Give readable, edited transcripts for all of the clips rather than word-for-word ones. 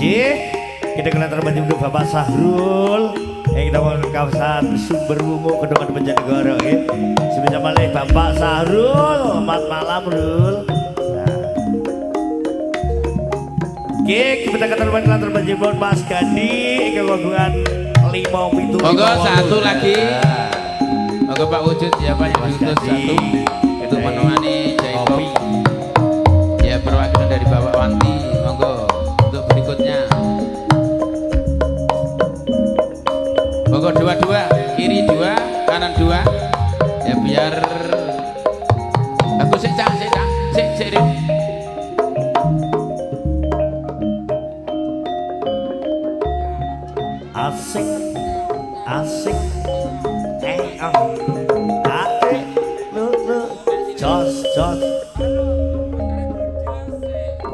Kita kena terbantu untuk Bapak Sahrul yang kita mau kawasan sumber wungu kedongan Banjarnegara sebentar malih Bapak Sahrul mat malam Rul. Kita kena terbantu Mas Gandhi kegabungan 5 monggo satu lagi monggo Pak Wujud ya Pak yang diutus satu itu menemani Jaikob ya perwakilan dari Bapak Wanti monggo untuk berikutnya monggo dua-dua kiri 2 kanan 2 ya biar aku sik asik asik lu jos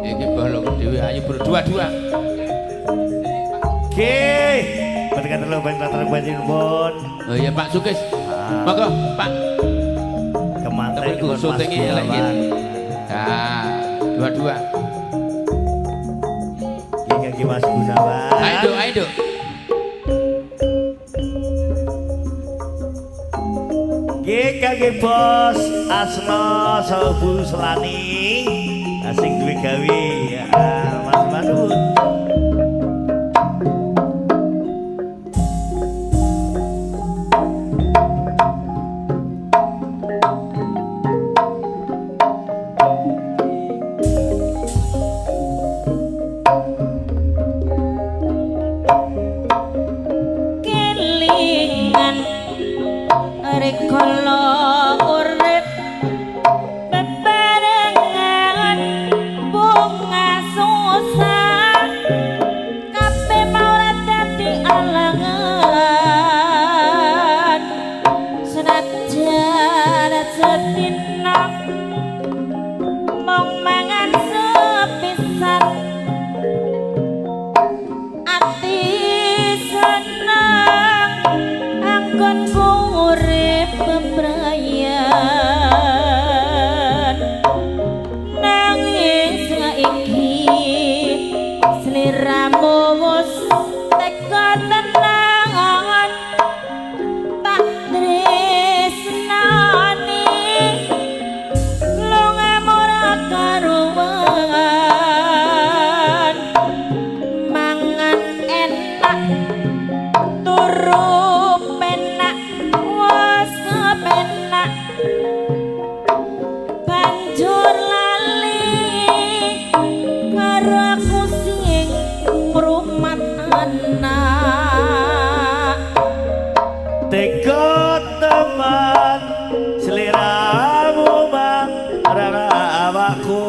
iki balong dhewe ayo berdua-dua ketika terlalu banyak pun oh iya Pak Sukis monggo Pak kemanten pun syutingnya elek iki nah dua-dua iki Mas Gunawan ayo Kage bos Asno Sobu Selani asing duwe gawe ya Mas Manut kelingan rekolo urip bebarengan bunga susah kabeh malah dadi alangan senajan sedina mong mangan sepisan ati seneng anggon urip bebrayan nanging saiki sliramu wis teka tenangan tak tresnani lunga ora karuan mangan enak turu penak was kepenak banjur lali karo aku sing ngrumat anak teko teman seliramu marang awakku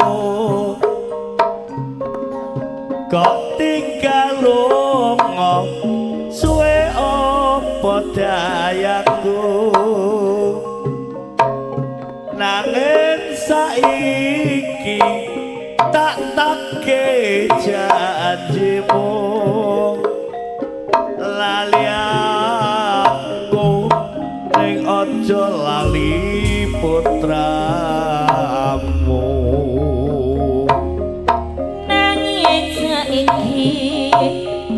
kok tinggal lunga suwe opo dayaku nanging saiki tak take janjimu lali aku ning aja lali putramu nanging saiki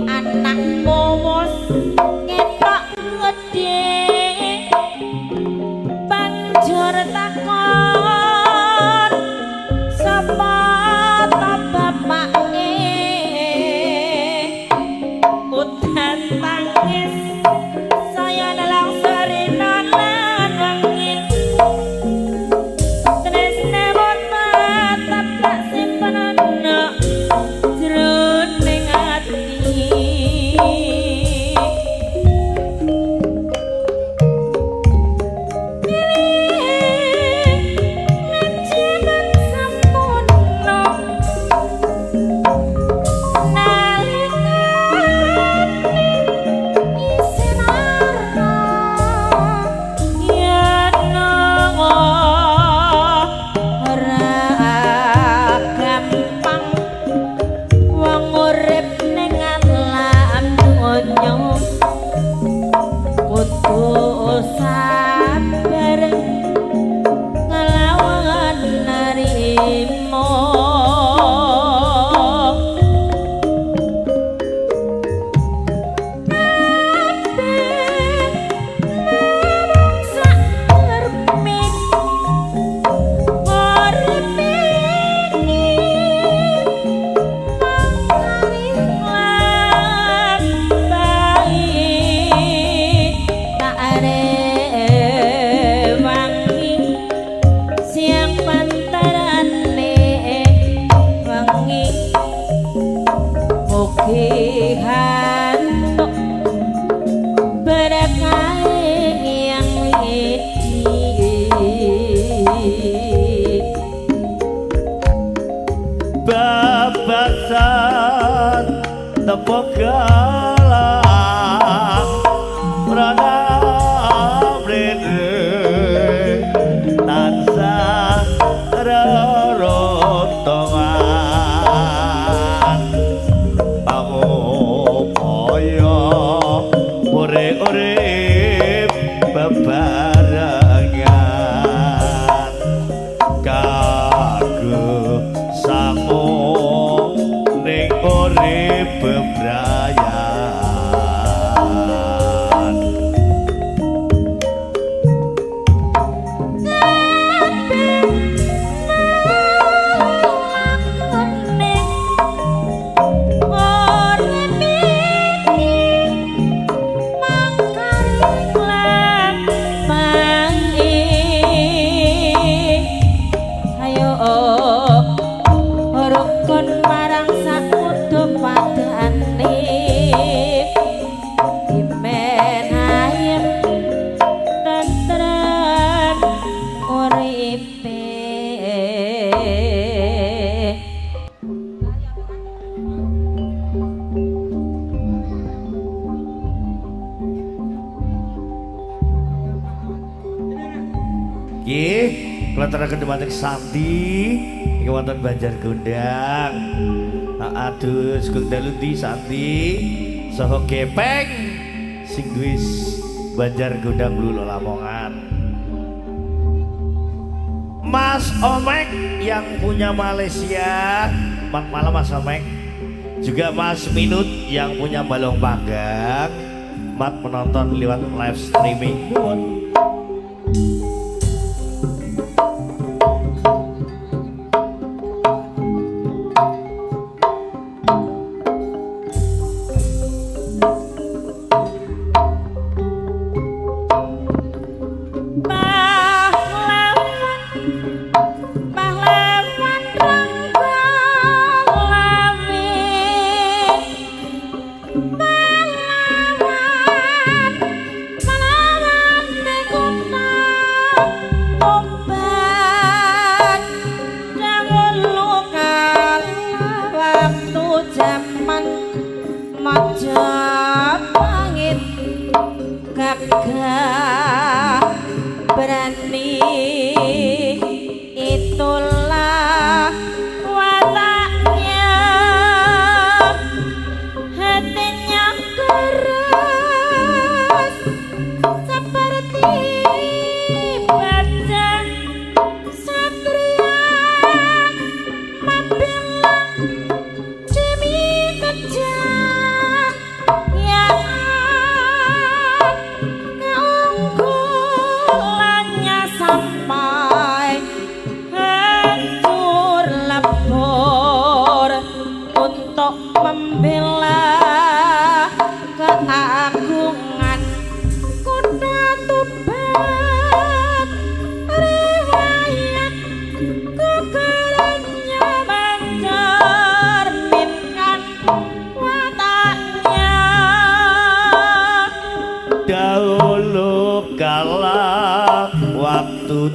anakmu wis ketok gedhe banjur takon sapa ta bapake udan tangis saya nelang serinan lan wangin tresne boten tetap tak simpen ana jroning ati hantuk berkaing yang wiji babasan tepuk galang rana mrene tansah rerontongan pangupaya urip bebarengan kanggo sangu ning urip bebrayan Kelenteraken dumateng Santi iki wonten Banjargondang. Aduh, sugeng dalu di Santi saha Gepeng sing wis Banjargondang Lulo Lamongan. Mas Omek yang punya Malaysia, selamat malam Mas Omek. Juga Mas Minut yang punya Balong Panggang, mat menonton lewat live streaming.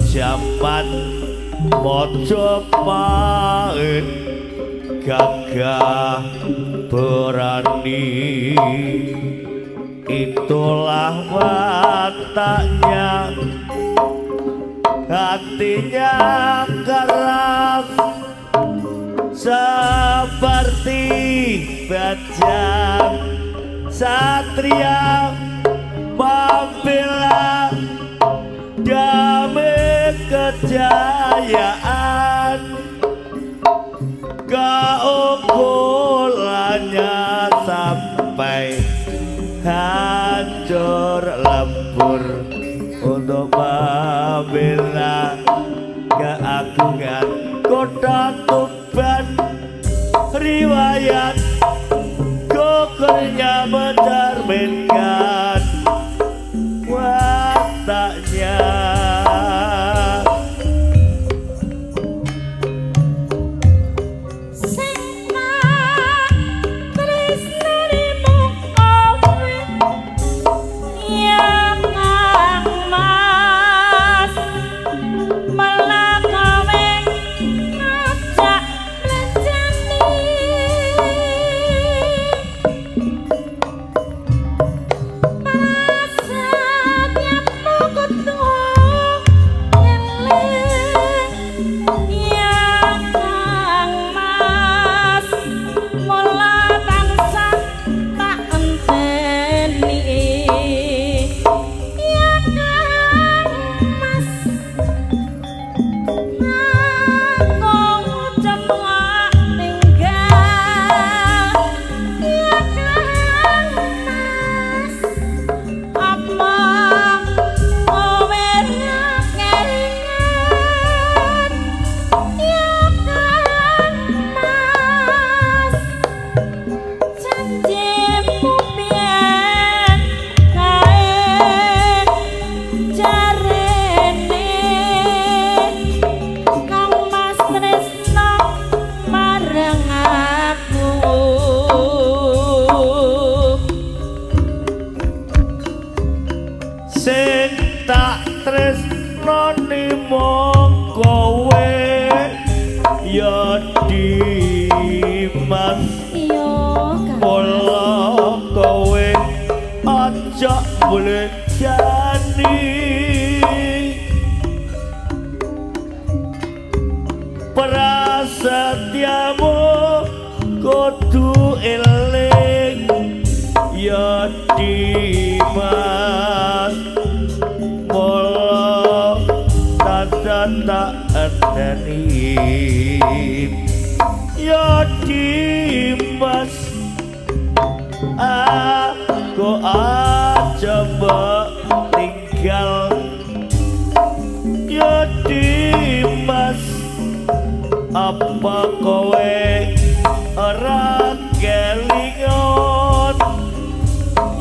Jaman Mojopahit gagah berani, itulah wataknya, hatinya keras seperti bajang satria membela damai kejayaan, keunggulannya sampai hancur lebur untuk membela keagungan kota Tuban. Riwayat gugurnya mencerminkan wataknya. Sing boleh jadi prasetyamu kudu eling ya Dimas mula tak adani ya Dimas aku aja mbok tinggal ya Dimas apa kowe ora kelingon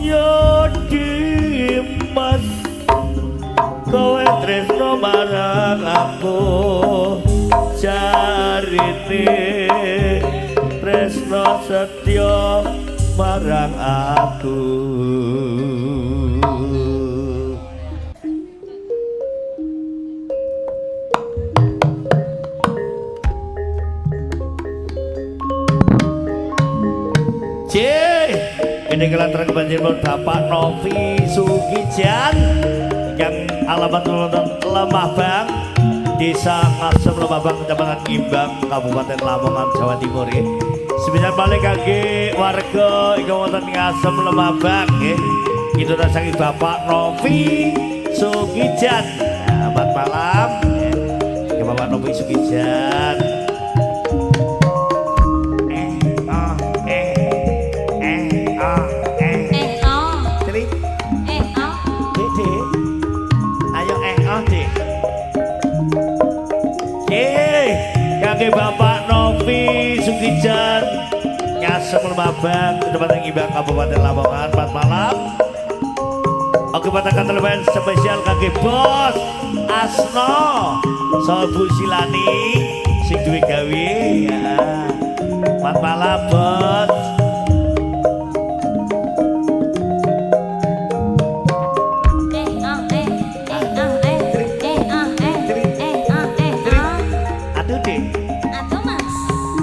ya Dimas kowe tresno marang aku jarine tresno setya marang aku. Ini kelantaran kebanjiran Bapak Novi Sugijan yang alamat Lemah Bang, Desa Ngasem Lemah Bang, Kecamatan Gimbang, Kabupaten Lamongan, Jawa Timur. Sebentar balik kaki warga Kabupaten Ngasem Lemah Bang, itu dasari Bapak Novi Sugijan. Selamat malam, Bapak Novi Sugijan. Bapak Novi Sugijan Ngasem Lemah Bang, Kecamatan Gimbang, Kabupaten Lamongan. Selamat malam. Oke, batakan telepon spesial kaki Bos Asno Sobu Silani sing duwe gawe ya. Selamat malam Bos.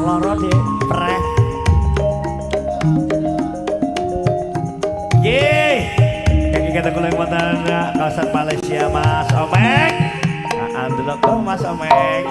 Loro deh, preh. Yeay, kaki kata kulang mantan kawasan Malaysia Mas Omek. Nah, dulu kok Mas Omek.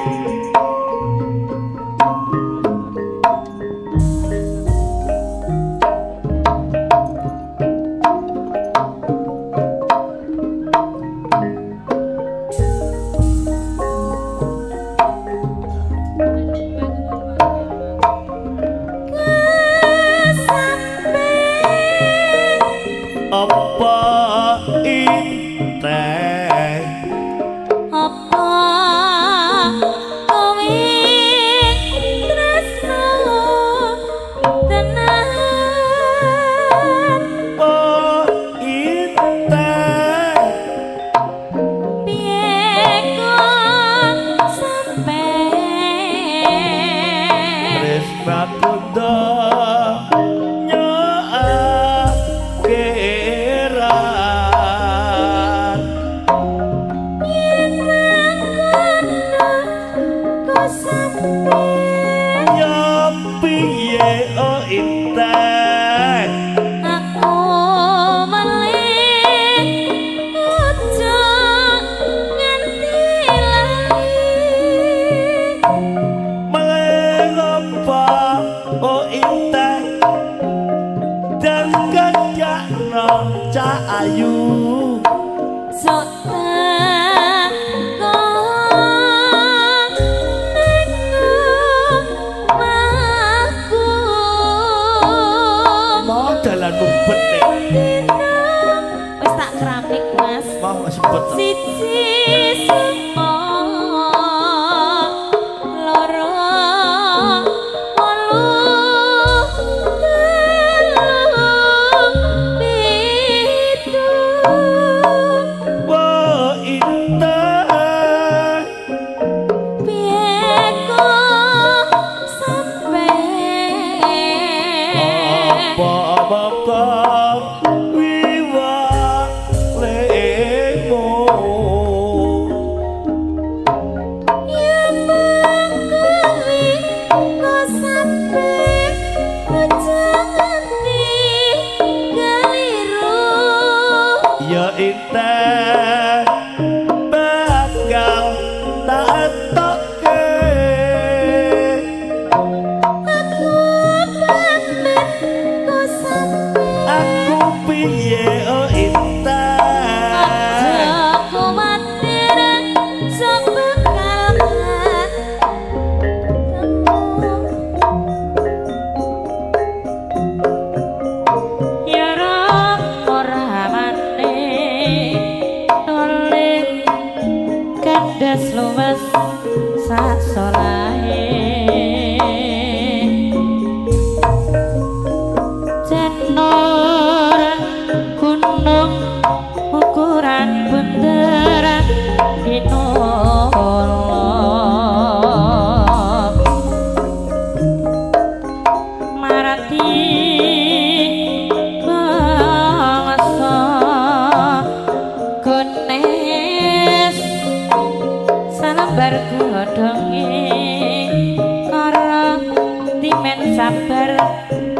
sabar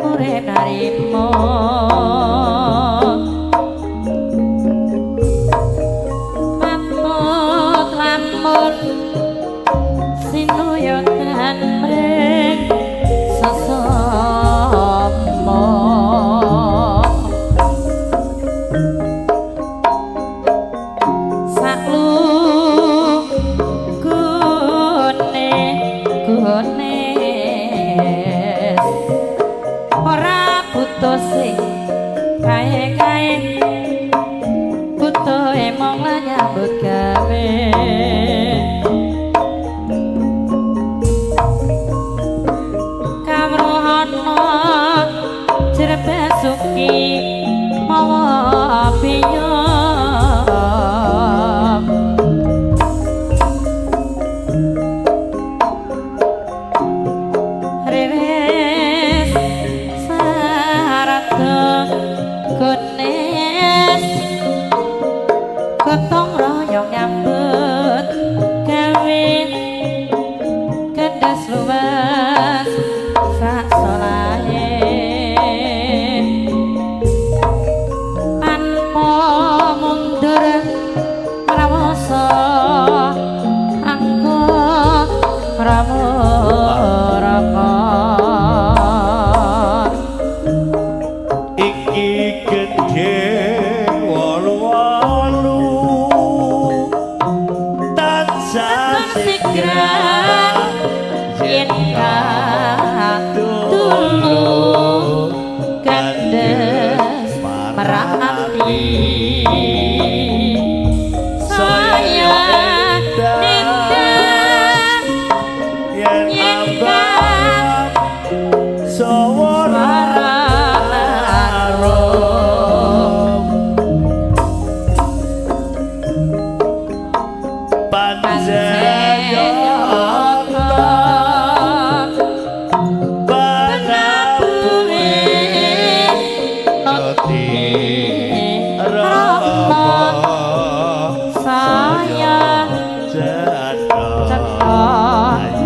urip narimo matut lamun sinuyotan mreng sesama sing kae-kae butuh emong lah nyambut gawe kamrohono jerbasuki mawa piyo gotong royong nyambut gawe kedes luwes sak solahe tanpa mundur prawoso anggo pramuraka iki gedhe yen dulu gandes merati saya nindang yen suara arum panjenengan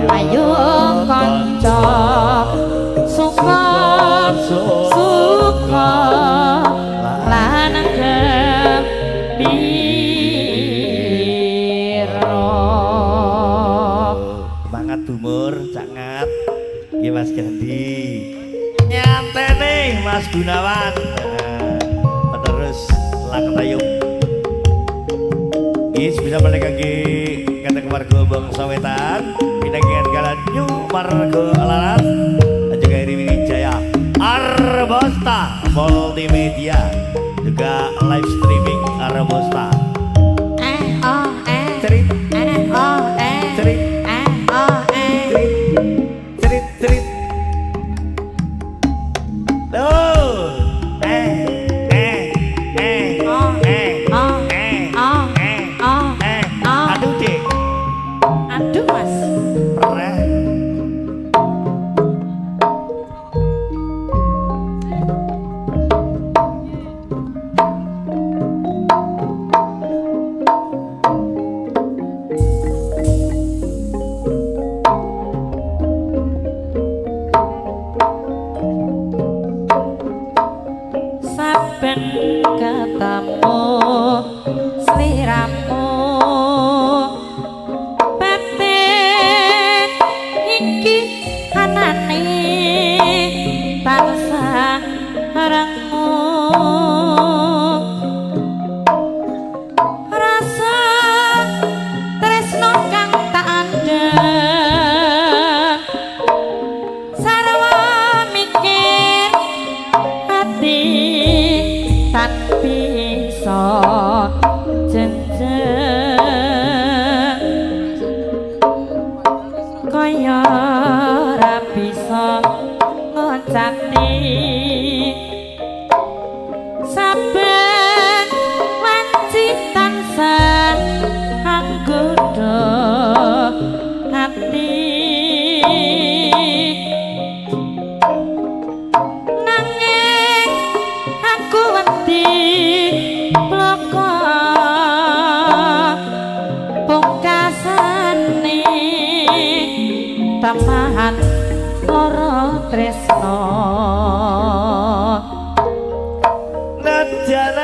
ayo kanca suka lanang gembira semangat humor sangat ya Mas Gandhi nyantai nih Mas Gunawan terus laketayung Gis bisa balik lagi kata kemargo bangsa wetan pindahan galan new margo laras dan juga Iri Wijaya Arbosta Multimedia juga live streaming Arbosta cerit cerit cerit cerit aduh mas saben ketemu sliramu batin iki anane bangsa rengmu rasa tresno kang tak andhep sarwa mikir hati tan bisa jenjeng kaya ora bisa ngocati saben wanci tansah anggodo hati nanging aku wedi bloko pungkasane tamahan loro tresno tresno najan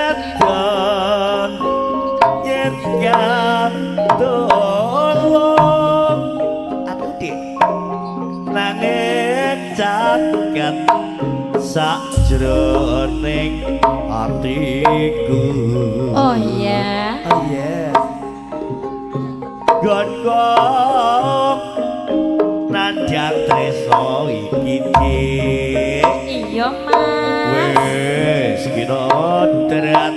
yen katulung atuh dik nanging caket sakjroning atiku oh iya gon-gon nanjang tresno iki iya mas wis kira terat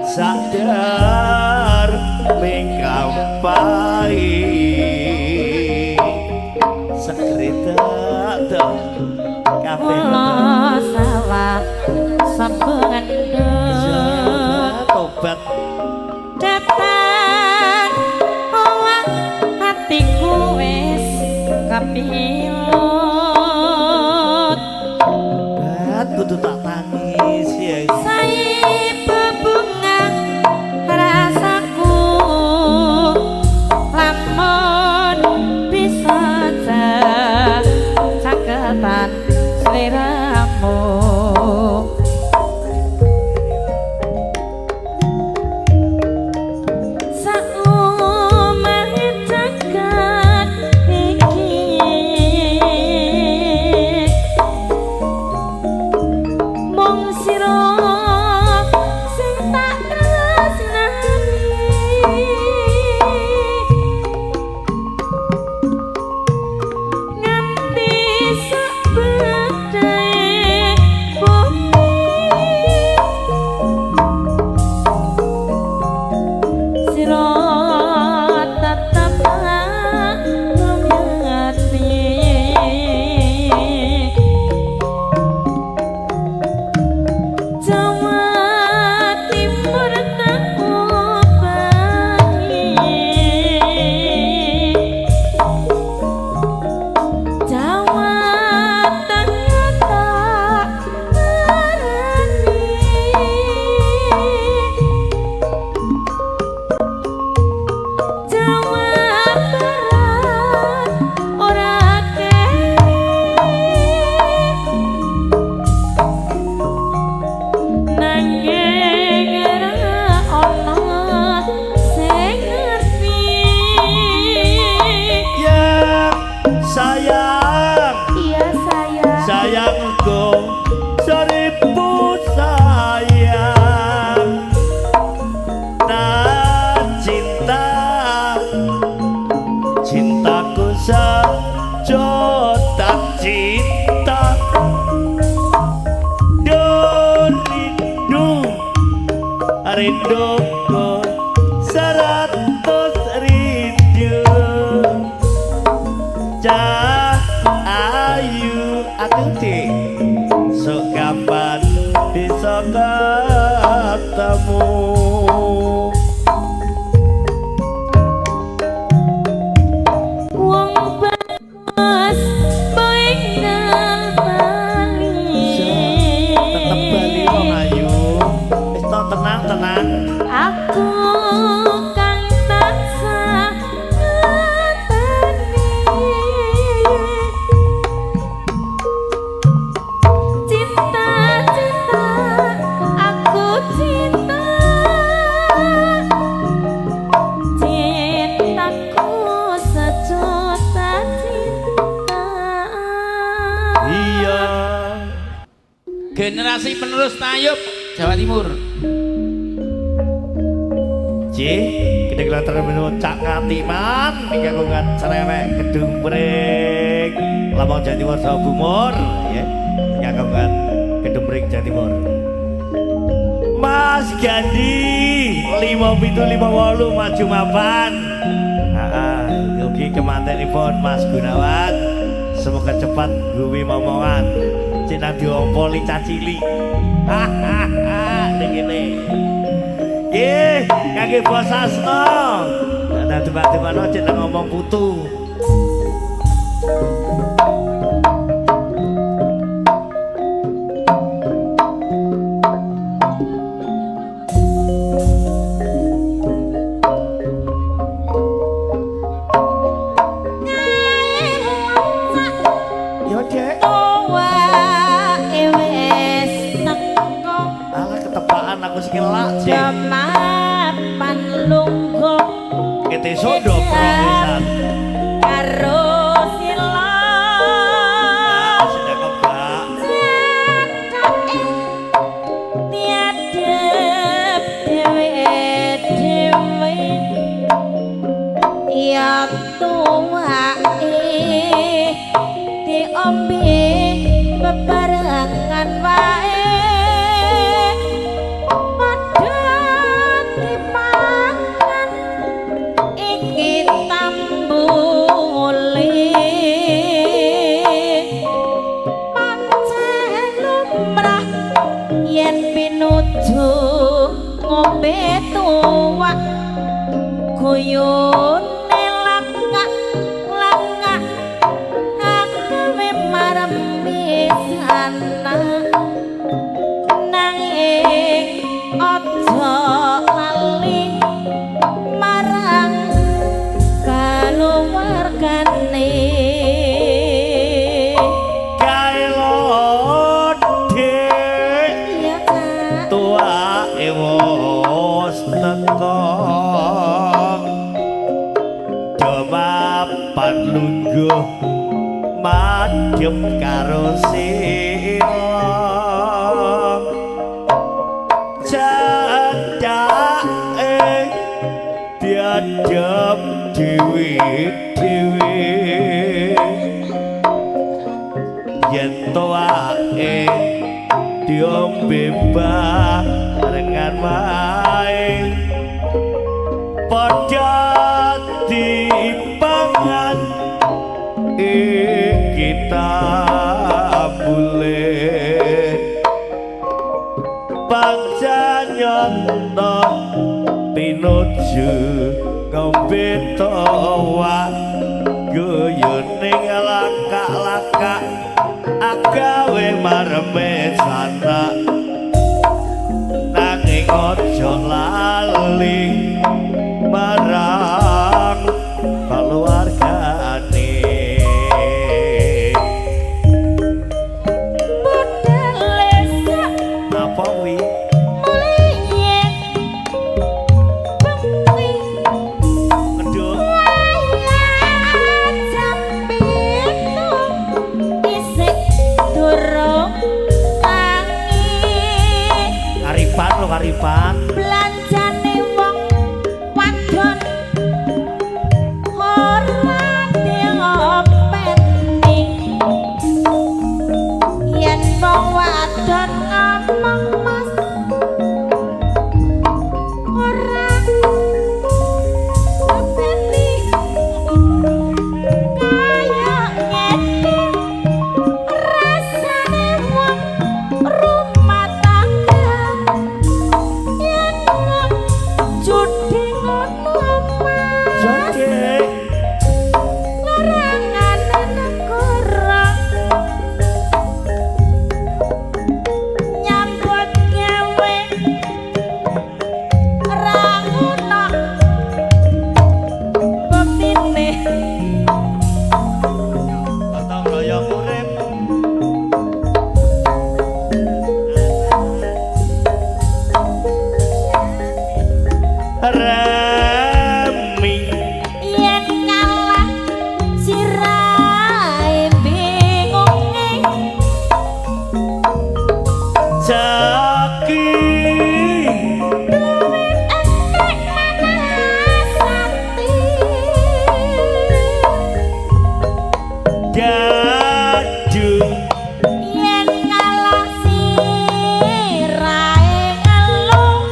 sadar mingkampai sekreta tuh kafe kula salah saben tobat datang owah hatiku wis kapilut bat kudu tak tangis ya sai bebunga rasaku lamun bisa caketan sliramu rinduku seratus rindu cah ayu atuh dik sok kapan bisa ketemu wong bagus baik nang Bali tetep Bali wong ayu wis tenang aku kang tansah ngateni cinta aku cintaku sejuta cinta iya generasi penerus Tayub Jawa Timur. Kita kelihatan menurut Cak Ngatiman ini kagungan cerewek Gedung Bring Lambang Jawa Timur Jawa Timur ya kagungan Gedung Bring Jawa Timur Mas Gandhi 5758 maju mapan Yogi kemantenipun Mas Gunawan semoga cepat gue momongan cina diompoli cacili hahaha ini kaki bos Asno dan tiba-tiba cek ngomong putu Tua Besok promesan. karo sila Sudah kebak. cetake tiadep dhewe ya tuwake diombe bebarengan wae padha dipangan iki tambule pancen lumrah yen pinuju ngombe tuwak guyune langkah agawe maremi sana nanging aja lali marang kaluwargane Kailode ya Kak tua ewos teko Jemapan lungguh madhep karo sila candake diadep dhewe-dhewe yen toake diombe barengan wae padha dipangan kita boleh bangsa nyontong pinuju ngombe toa guyuning langkah-langkah agawe mareme sana nanging ojo lali marang keluargane budale sak apa wi mulai yen bengi ngeduk wayah jam pitu isih durung tangi karipan lo karipan belanjane wong wadon ora diopeni yen wong wadon ngomong mas ora openi kaya ngene rasane wong rumah tangga yen wong judi ngono mas jadi larangan negara nyambut gawe ra ngono bepine gotong royong urip remi yen kalah sirahe bingunge jaki entek manasati gaju yen kalah sirahe ngeluh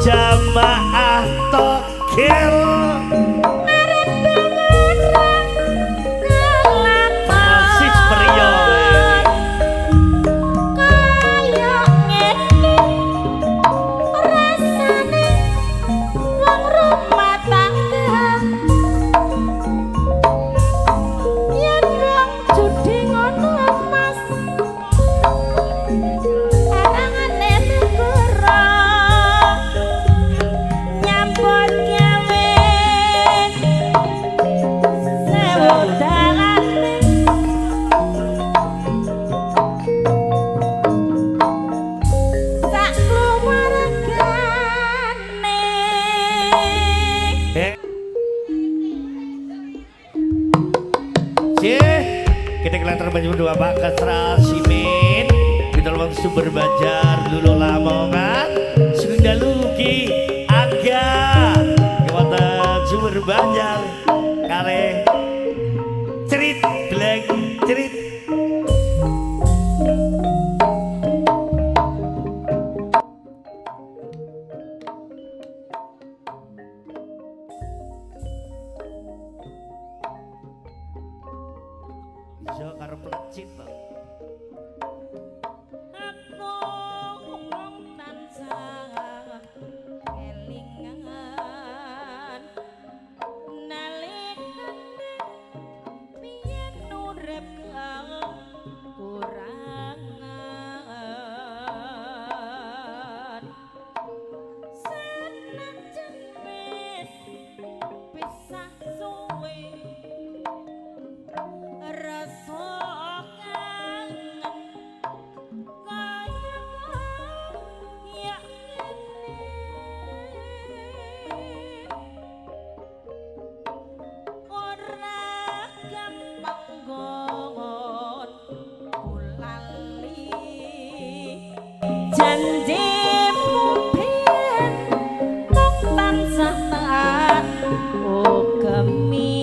jamaah tokil arep bingungan Persis priyo, Patra Simin Bidulwang Sumber Banjar Lulu Lamongan Sundalu Ki Aga Kewatan Sumber Banjar Kare Cerit Bleng Cerit iso karo plecit to. Aku wong tansah kelingan nalikane biyen urip kurangan senajan wis pisah suwe rasa kangen kaya kaya ora gampang gon kulali janjimu biyen mung tansah taat ukemi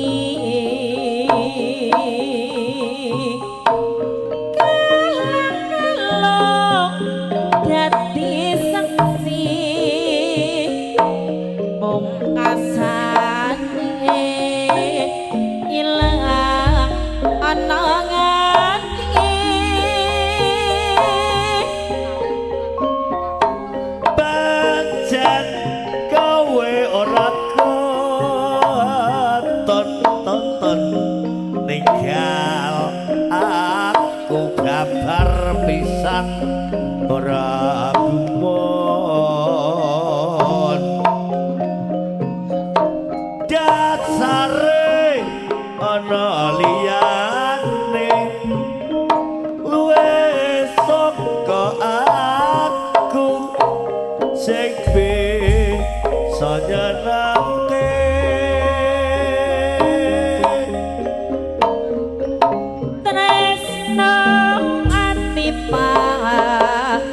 Pancen kowe ora tonton ninggal aku kabar pisan ora gumun dasare ana liyane luwe saka aku sing bisa nyenengke tresno ati pawitane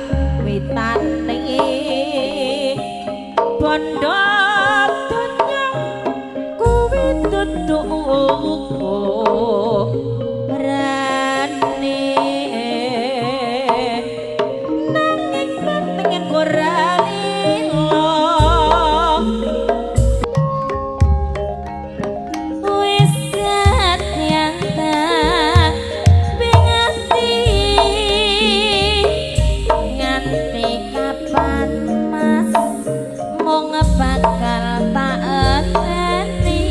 bondo donya kuwi dudu rane nanging nanging ora lilo wis ternyata bingati nganti kapan mas mung bakal tak enteni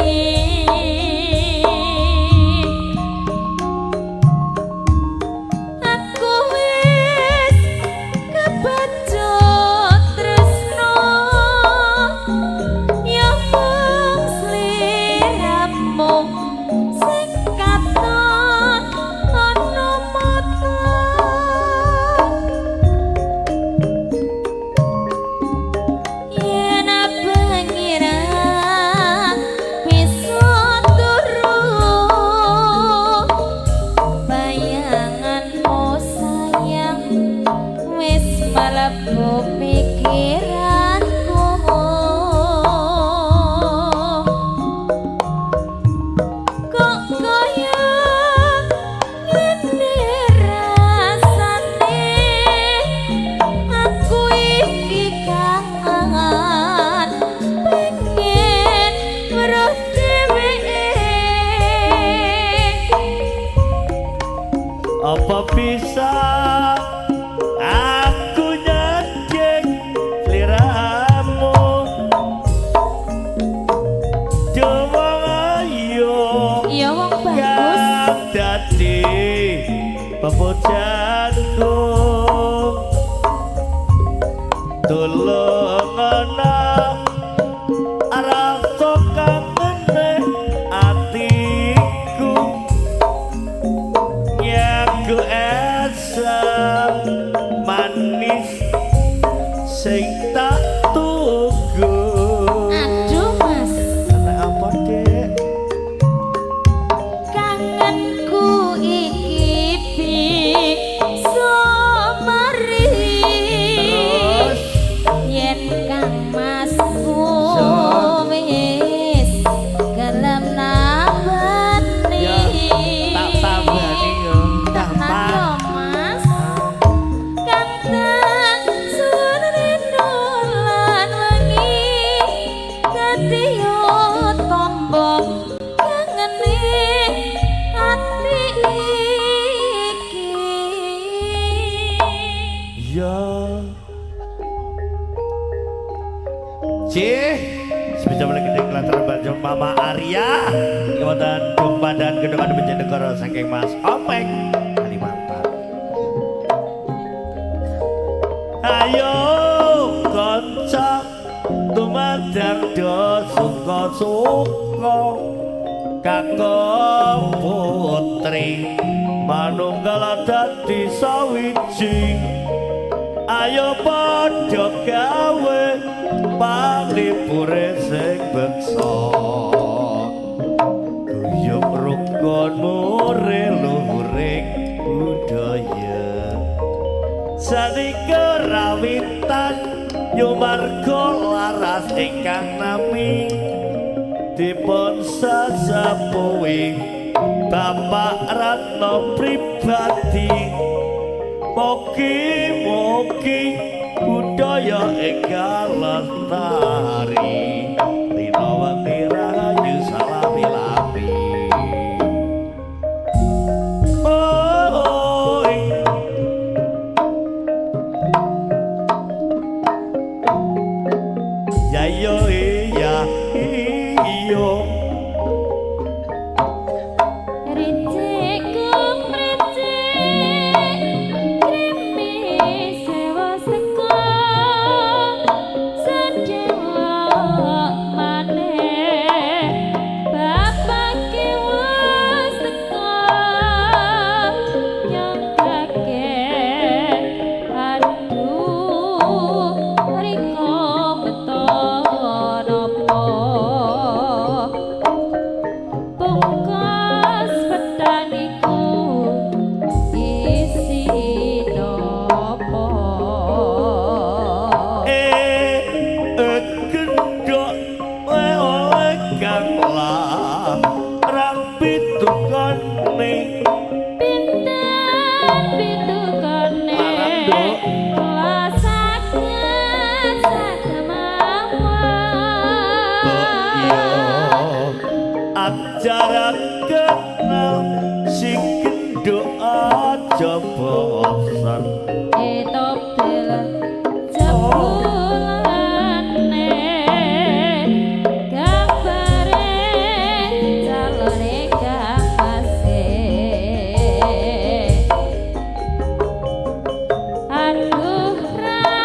aku wis kebacut tresno ya mung sliramu sing katon ana mata yen pengira bisa turu bayanganmu sayang wis mlebu pikiranku kok kaya ngene rasane aku iki kangen pengen weruh dheweke apa bisa aku nyanjing sliramu coba ayo ya wong bagus kang dadi pepojanku tulung ana rasa kangen atiku nyaku esem manis sing tak tunggu aduh mas ana apa dek kangenku iki Ya Cih sebisa mulai gede kelataran baju Mama Arya Kemudian jumpa dan gedungan Bejanegara saking Mas Opek Kalimantan. Ayo konco tumadang do suka-suka kakang putri manunggal dadi sawiji. Ayo padha gawe panglipure sing beksa guyub rukun mure luhuring budaya sanika rawitan yumarga laras ingkang nami dipun sesepuhi Bapak Ratno pribadi. Mugi-mugi budaya ingkang lestari dina wengi rahayu salami-lami. Ya yo iya iyo acara kenal si gendho aja bosan etopel jebulane gambare calone kapase aduh rama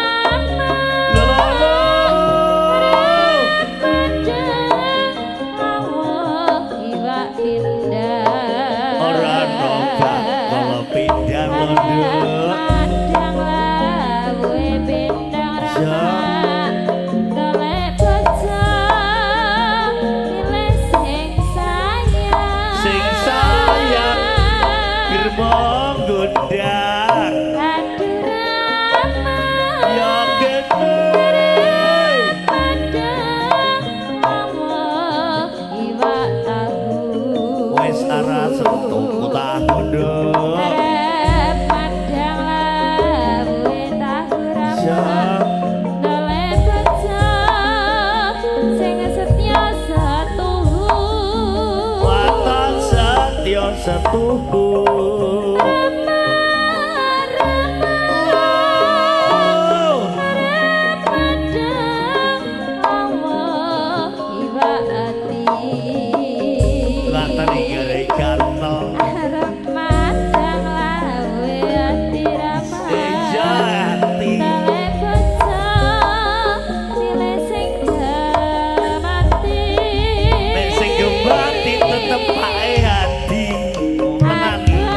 setuhu Hati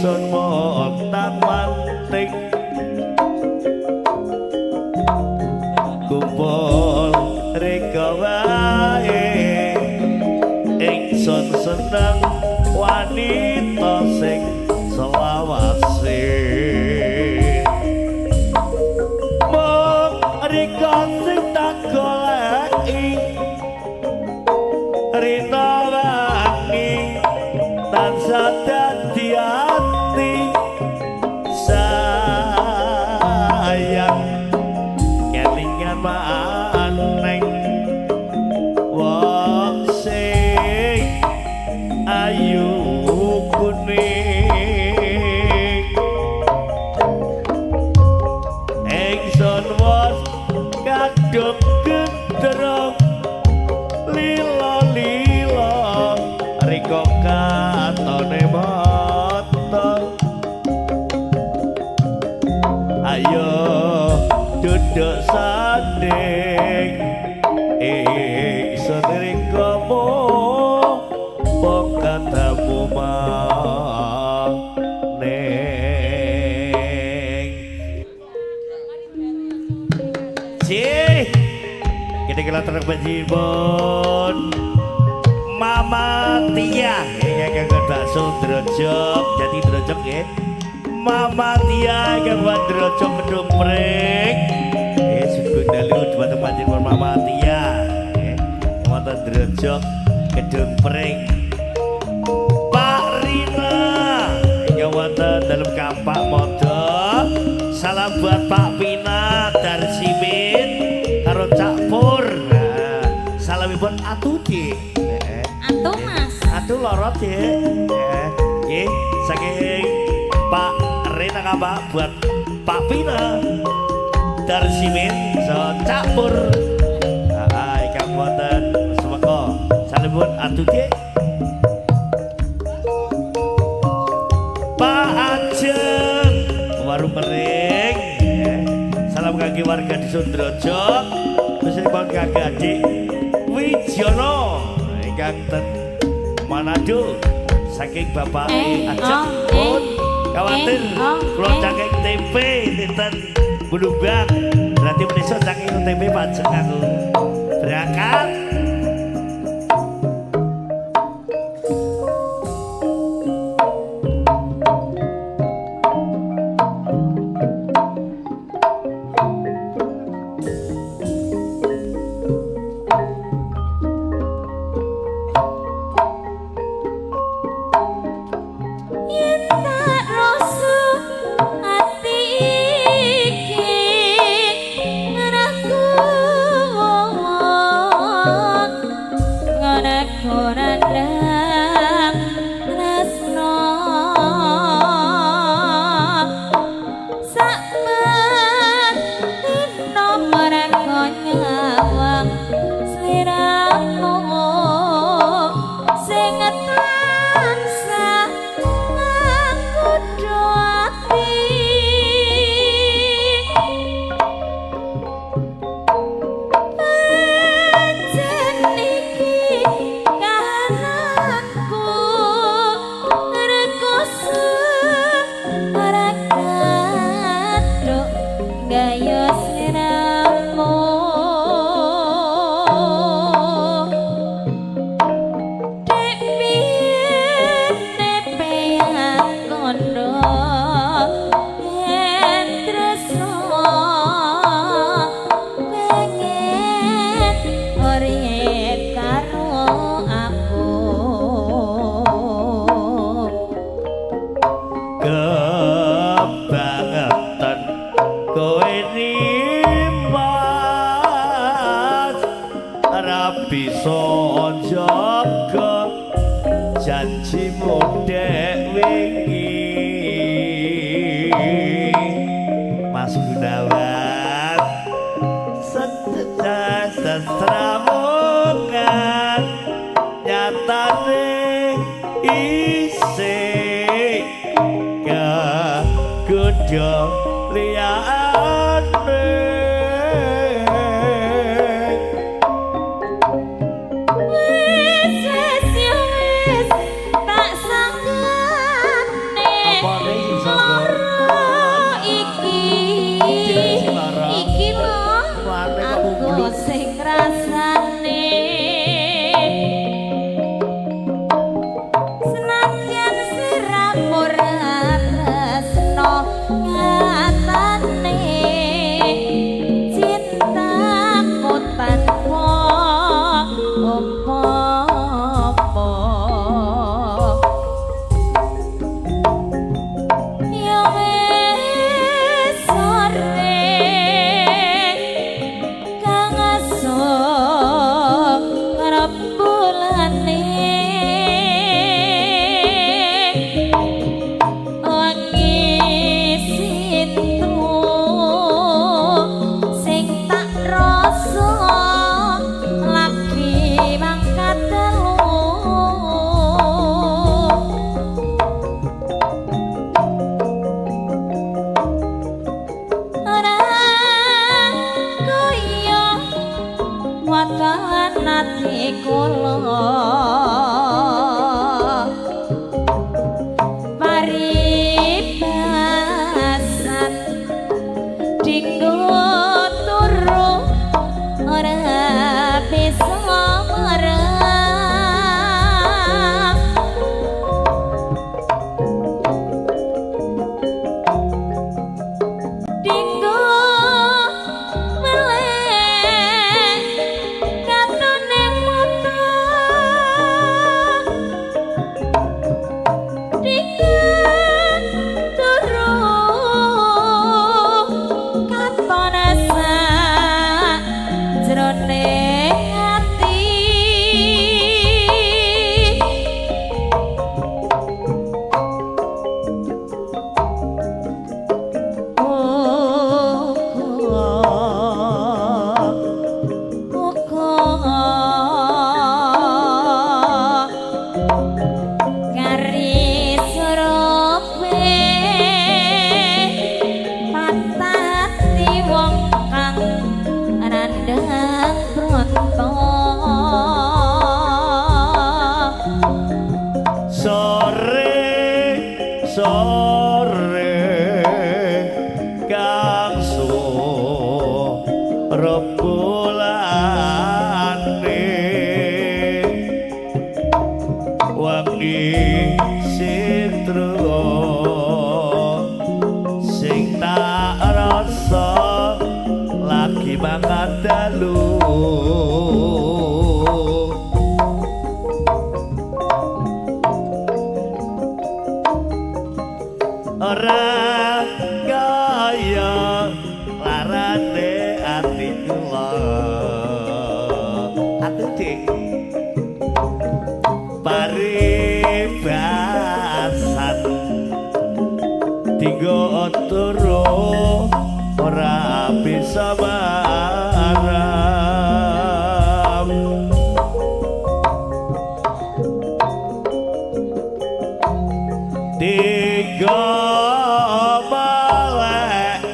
ingsun montan manting kumpul reka wae ingsun seneng wanita sing selawase mung reka sing tak goleki rina wangi tansah dadi ati sayang kelingan maneng wong sing ayu kuning ingsun wis kadung gendero lila-lila rika katone mata ayo duduk sanding ingsun rika mung katamu maneng cih kita kelantar bajibon Mama Tia ya kanggo bakso drojok jadi drojok ya Mama Tia kanggo drojok kedumpreng suku dalu buat panjenengan Mama Tia wonten drojok kedumpreng Pak Rina yang wonten dalam kampak modo salam buat Pak Pina dari Simin karo Cak Pur salamipun Atuki Atuh Mas. Atuh lorot ya. Nggih, saking Pak Rina Kabak buat Pak Pina. Darsimin so campur. Ingkang wonten semeka salimipun Atuki. Pak Ajeng warung mering. Salam kangge warga di Sundrojo. Beseripun kangge Adik Wijono. Ingkang ten Manado saking Bapak Ajeng pun khawatir kula saking tempe dinten Bulumbang berarti menika saking tempe pajeng aku berangkat ora kaya larane ati kula atuh dik paribasan tinggo turu ora bisa maram tiga malek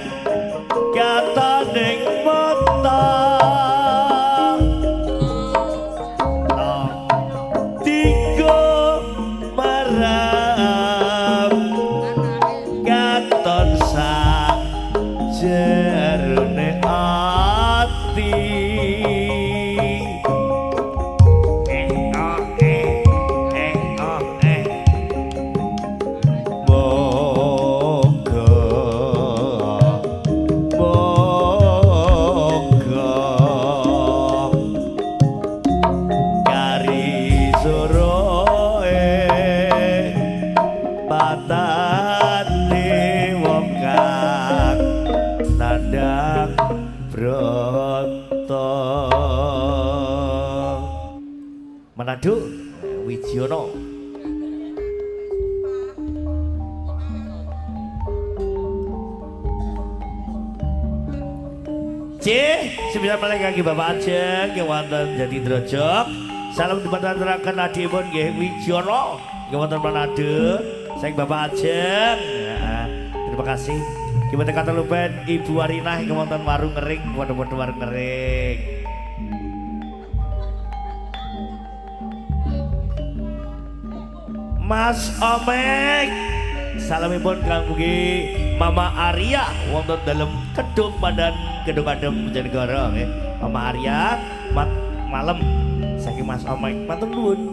kata ning mata tiga maram katon sak jerone ati Manado Widiono C sebentar balik lagi Bapak Ajeng yang wonten jadi drojok salam dipantaturaken adipun nggih Widiono yang wonten Manado saya Bapak Ajeng terima kasih kita kata lupen Ibu Warinah yang wonten warung ngering waduh warung ngering Mas Omek salamipun kangge Mama Arya wonten dalem kedung padan gedung adem Bojonegoro nggih Mama Arya mat malam saking Mas Omek matur nuwun